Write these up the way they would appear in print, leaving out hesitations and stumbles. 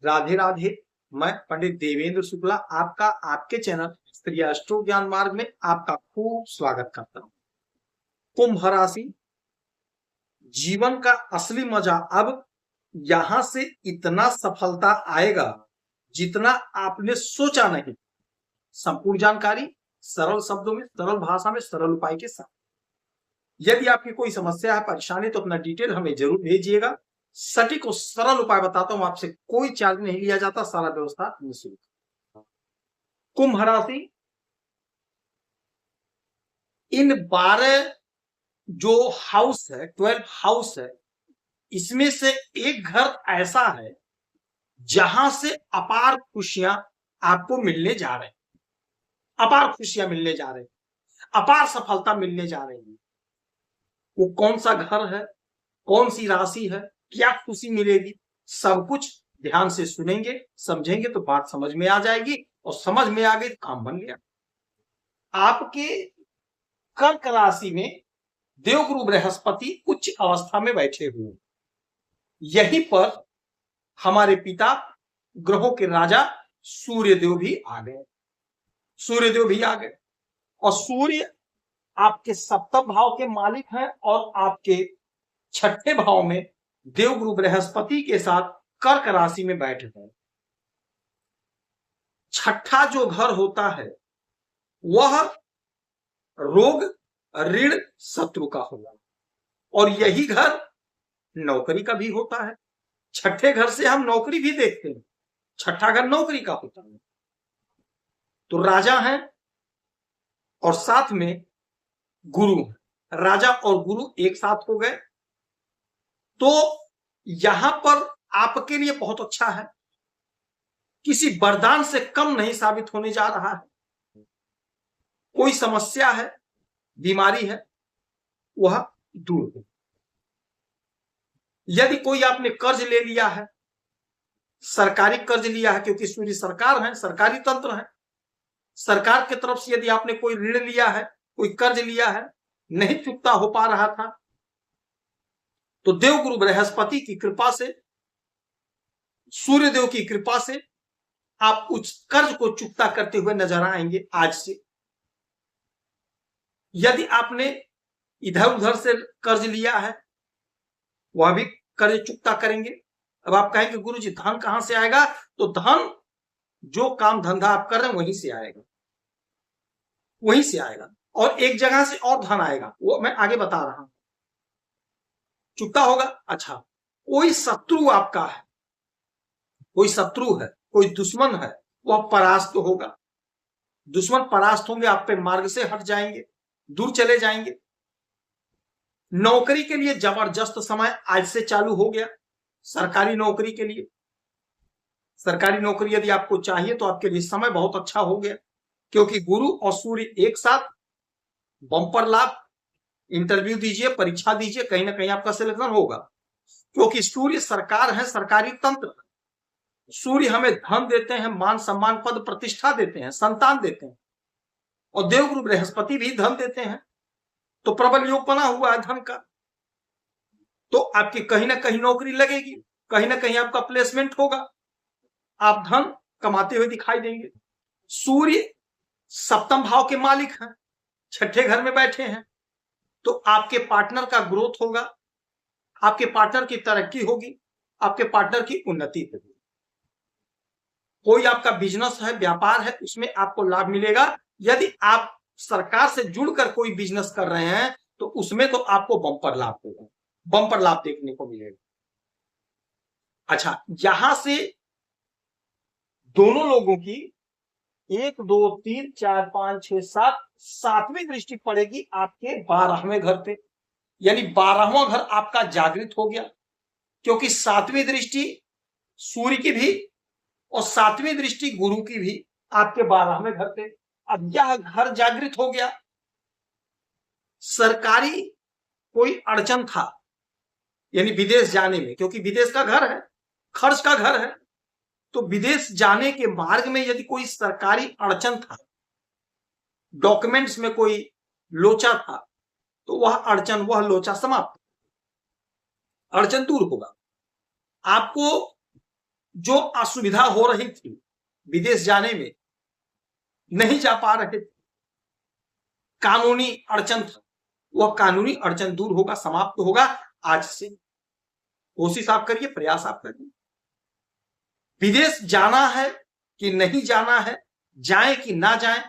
राधे राधे। मैं पंडित देवेंद्र शुक्ला आपका आपके चैनल स्त्री अष्टो ज्ञान मार्ग में आपका खूब स्वागत करता हूं। कुंभ राशि, जीवन का असली मजा अब यहां से इतना सफलता आएगा जितना आपने सोचा नहीं। संपूर्ण जानकारी सरल शब्दों में, सरल भाषा में, सरल उपाय के साथ। यदि आपकी कोई समस्या है, परेशानी, तो अपना डिटेल हमें जरूर भेजिएगा। सटीक और सरल उपाय बताता हूं, आपसे कोई चार्ज नहीं लिया जाता, सारा व्यवस्था निःशुल्क। कुंभ राशि, इन 12 जो हाउस है, 12 हाउस है, इसमें से एक घर ऐसा है जहां से अपार खुशियां आपको मिलने जा रहे हैं, अपार खुशियां मिलने जा रहे हैं, अपार सफलता मिलने जा रही है। वो कौन सा घर है, कौन सी राशि है, क्या खुशी मिलेगी, सब कुछ ध्यान से सुनेंगे, समझेंगे तो बात समझ में आ जाएगी, और समझ में आ गई तो काम बन गया। आपके कर्क राशि में देवगुरु बृहस्पति उच्च अवस्था में बैठे हुए, यहीं पर हमारे पिता ग्रहों के राजा सूर्यदेव भी आ गए। सूर्यदेव भी आ गए, और सूर्य आपके सप्तम भाव के मालिक हैं, और आपके छठे भाव में देवगुरु बृहस्पति के साथ कर्क राशि में बैठ गए। छठा जो घर होता है वह रोग, ऋण, शत्रु का होगा, और यही घर नौकरी का भी होता है। छठे घर से हम नौकरी भी देखते हैं, छठा घर नौकरी का होता है। तो राजा है और साथ में गुरु है, राजा और गुरु एक साथ हो गए, तो यहां पर आपके लिए बहुत अच्छा है। किसी वरदान से कम नहीं साबित होने जा रहा है। कोई समस्या है, बीमारी है, वह दूर हो। यदि कोई आपने कर्ज ले लिया है, सरकारी कर्ज लिया है, क्योंकि सूर्य सरकार है, सरकारी तंत्र है, सरकार की तरफ से यदि आपने कोई ऋण लिया है, कोई कर्ज लिया है, नहीं चुकता हो पा रहा था, तो देवगुरु बृहस्पति की कृपा से, सूर्यदेव की कृपा से आप उस कर्ज को चुकता करते हुए नजर आएंगे आज से। यदि आपने इधर उधर से कर्ज लिया है, वह भी कर्ज चुकता करेंगे। अब आप कहेंगे गुरु जी धन कहां से आएगा, तो धन जो काम धंधा आप कर रहे हैं वहीं से आएगा, वहीं से आएगा, और एक जगह से और धन आएगा, वो मैं आगे बता रहा हूं। चुकता होगा। अच्छा, कोई शत्रु आपका है, कोई शत्रु है, कोई दुश्मन है, वह परास्त होगा। दुश्मन परास्त होंगे, आप पे मार्ग से हट जाएंगे, दूर चले जाएंगे। नौकरी के लिए जबरदस्त समय आज से चालू हो गया, सरकारी नौकरी के लिए। सरकारी नौकरी यदि आपको चाहिए तो आपके लिए समय बहुत अच्छा हो गया, क्योंकि गुरु और सूर्य एक साथ, बम्पर लाभ। इंटरव्यू दीजिए, परीक्षा दीजिए, कहीं ना कहीं आपका सिलेक्शन होगा, क्योंकि सूर्य सरकार है, सरकारी तंत्र। सूर्य हमें धन देते हैं, मान सम्मान, पद प्रतिष्ठा देते हैं, संतान देते हैं, और देवगुरु बृहस्पति भी धन देते हैं। तो प्रबल योग बना हुआ है धन का, तो आपकी कहीं ना कहीं नौकरी लगेगी, कहीं ना कहीं आपका प्लेसमेंट होगा, आप धन कमाते हुए दिखाई देंगे। सूर्य सप्तम भाव के मालिक हैं, छठे घर में बैठे हैं, तो आपके पार्टनर का ग्रोथ होगा, आपके पार्टनर की तरक्की होगी, आपके पार्टनर की उन्नति होगी। कोई आपका बिजनेस है, व्यापार है, उसमें आपको लाभ मिलेगा। यदि आप सरकार से जुड़कर कोई बिजनेस कर रहे हैं तो उसमें तो आपको बम्पर लाभ होगा, बम्पर लाभ देखने को मिलेगा। अच्छा, यहां से दोनों लोगों की 1 2 3 4 5 6 7 सातवीं दृष्टि पड़ेगी आपके 12वें घर पे, यानी 12वां घर आपका जागृत हो गया, क्योंकि सातवीं दृष्टि सूर्य की भी और सातवीं दृष्टि गुरु की भी आपके 12वें घर पे। अब यह घर जागृत हो गया। सरकारी कोई अड़चन था, यानी विदेश जाने में, क्योंकि विदेश का घर है, खर्च का घर है, तो विदेश जाने के मार्ग में यदि कोई सरकारी अड़चन था, डॉक्यूमेंट्स में कोई लोचा था, तो वह अड़चन, वह लोचा समाप्त, अड़चन दूर होगा। आपको जो असुविधा हो रही थी विदेश जाने में, नहीं जा पा रहे थे, कानूनी अड़चन था, वह कानूनी अड़चन दूर होगा, समाप्त होगा आज से। कोशिश आप करिए, प्रयास आप करिए। विदेश जाना है कि नहीं जाना है, जाए कि ना जाए,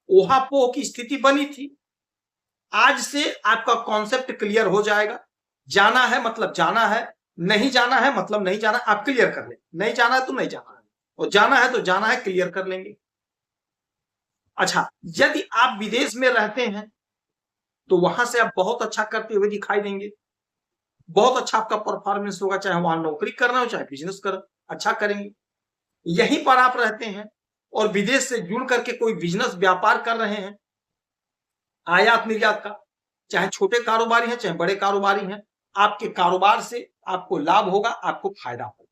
ओहापोह की स्थिति बनी थी। आज से आपका कॉन्सेप्ट क्लियर हो जाएगा। जाना है मतलब जाना है, नहीं जाना है मतलब नहीं जाना। आप क्लियर कर लें, नहीं जाना है तो नहीं जाना है, और जाना है तो जाना है, क्लियर कर लेंगे। अच्छा, यदि आप विदेश में रहते हैं तो वहां से आप बहुत अच्छा करते हुए दिखाई देंगे, बहुत अच्छा आपका परफॉर्मेंस होगा, चाहे वहां नौकरी करना हो चाहे बिजनेस कर, अच्छा करेंगे। यहीं पर आप रहते हैं और विदेश से जुड़ करके कोई बिजनेस व्यापार कर रहे हैं, आयात निर्यात का, चाहे छोटे कारोबारी हैं चाहे बड़े कारोबारी हैं, आपके कारोबार से आपको लाभ होगा, आपको फायदा होगा।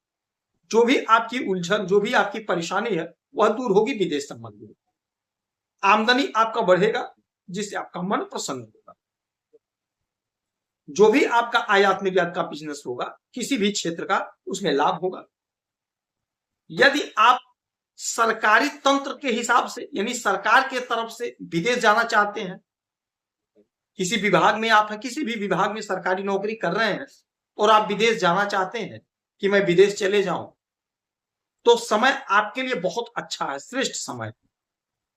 जो भी आपकी उलझन, जो भी आपकी परेशानी है, वह दूर होगी विदेश संबंधी। आमदनी आपका बढ़ेगा, जिससे आपका मन प्रसन्न होगा। जो भी आपका आयात निर्यात का बिजनेस होगा, किसी भी क्षेत्र का, उसमें लाभ होगा। यदि आप सरकारी तंत्र के हिसाब से, यानी सरकार के तरफ से विदेश जाना चाहते हैं, किसी विभाग में आप हैं, किसी भी विभाग में सरकारी नौकरी कर रहे हैं और आप विदेश जाना चाहते हैं कि मैं विदेश चले जाऊं, तो समय आपके लिए बहुत अच्छा है, श्रेष्ठ समय।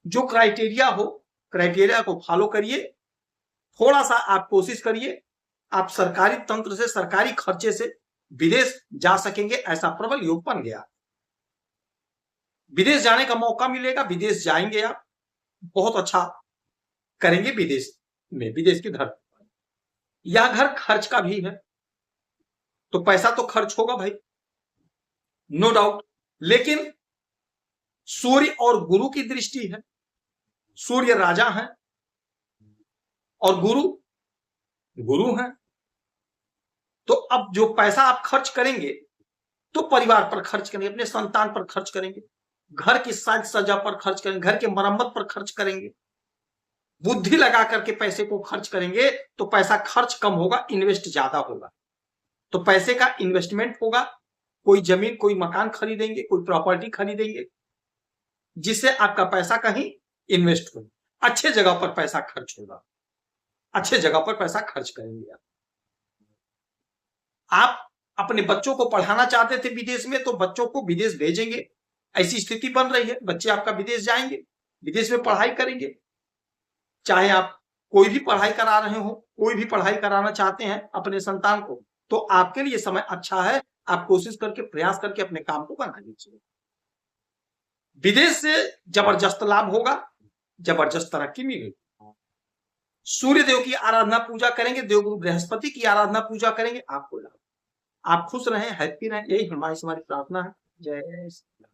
जो क्राइटेरिया हो, क्राइटेरिया को फॉलो करिए, थोड़ा सा आप कोशिश करिए, आप सरकारी तंत्र से, सरकारी खर्चे से विदेश जा सकेंगे, ऐसा प्रबल योग बन गया। विदेश जाने का मौका मिलेगा, विदेश जाएंगे आप, बहुत अच्छा करेंगे विदेश में, विदेश की धरती पर। यह घर खर्च का भी है, तो पैसा तो खर्च होगा भाई, नो डाउट। लेकिन सूर्य और गुरु की दृष्टि है, सूर्य राजा है और गुरु गुरु है। तो अब जो पैसा आप खर्च करेंगे तो परिवार पर खर्च करेंगे, अपने संतान पर खर्च करेंगे, घर की साज सज्जा पर खर्च करेंगे, घर के मरम्मत पर खर्च करेंगे, बुद्धि लगा करके पैसे को खर्च करेंगे तो पैसा खर्च कम होगा, इन्वेस्ट ज्यादा होगा। तो पैसे का इन्वेस्टमेंट होगा, कोई जमीन कोई मकान खरीदेंगे, कोई प्रॉपर्टी खरीदेंगे, जिससे आपका पैसा कहीं इन्वेस्ट हो, अच्छे जगह पर पैसा खर्च होगा, अच्छे जगह पर पैसा खर्च करेंगे। आप अपने बच्चों को पढ़ाना चाहते थे विदेश में, तो बच्चों को विदेश भेजेंगे, ऐसी स्थिति बन रही है, बच्चे आपका विदेश जाएंगे, विदेश में पढ़ाई करेंगे। चाहे आप कोई भी पढ़ाई करा रहे हो, कोई भी पढ़ाई कराना चाहते हैं अपने संतान को, तो आपके लिए समय अच्छा है। आप कोशिश करके, प्रयास करके अपने काम को बना लीजिए। विदेश से जबरदस्त लाभ होगा, जबरदस्त तरक्की मिलेगी। सूर्य देव की आराधना पूजा करेंगे, देवगुरु बृहस्पति की आराधना पूजा करेंगे, आपको लाभ। आप खुश रहें, हैप्पी रहें, यही हमारी प्रार्थना है। जय श्री राम।